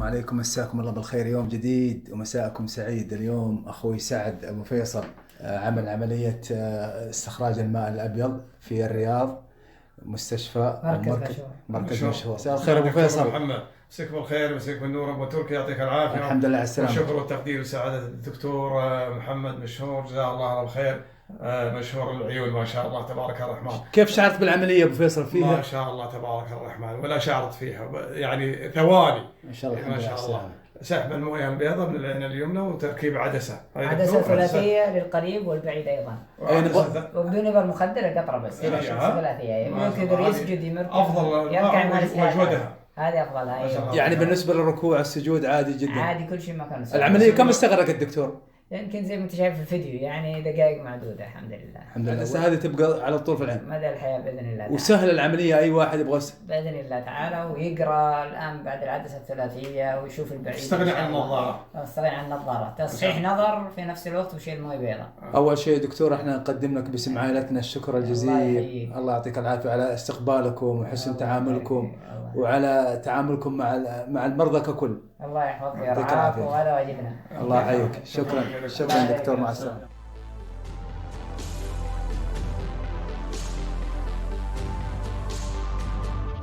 السلام عليكم، مساكم الله بالخير. يوم جديد ومساءكم سعيد. اليوم أخوي سعد أبو فيصل عمل عملية استخراج الماء الأبيض في الرياض، مستشفى مركز مشهور. مساء الخير أبو فيصل. محمد، مساك بالخير، مساك بالنور. أبو تركي يعطيك العافية. الحمد لله على السلامة. والشكر والتقدير وسعادة الدكتور محمد مشهور، جزاه الله على الخير. مشهور العيون ما شاء الله تبارك الرحمن. كيف شعرت بالعملية أبو فيصل فيها؟ ما شاء الله تبارك الرحمن، ولا شعرت فيها يعني ثواني. ما شاء الله. ما شاء الله. سحب المويه البيضاء من العين اليمنى وتركيب عدسة ثلاثية للقريب والبعيد أيضا، وبدون إبر مخدرة، قطرة بس. ثلاثية يقدر يسجد، يمركز، أفضل وجودها. هذه أفضلها. يعني بالنسبة للركوع السجود عادي جدا، عادي كل شيء مكانه. العملية كم استغرقت الدكتور؟ يمكن زي ما انت شايف في الفيديو، يعني دقائق معدودة. الحمد لله. الحمد لله. العدسة هذه تبقى على طول في العين مدى الحياة بإذن الله تعالى. وسهل العملية، أي واحد يبغى بإذن الله تعالى، ويقرأ الآن بعد العدسة الثلاثية ويشوف البعيد. استغني عن النظارة. استغني عن النظارة، تصحيح نظر في نفس الوقت وشيل موية بيضاء. أول شيء دكتور، احنا نقدم لك باسم عائلتنا الشكر الجزيل. الله يعطيك العافية على استقبالكم وحسن تعاملكم وعلى تعاملكم مع المرضى ككل. الله يحفظك ويرعاك، وهذا واجبنا. الله يحييك. شكرا دكتور، مع السلامة.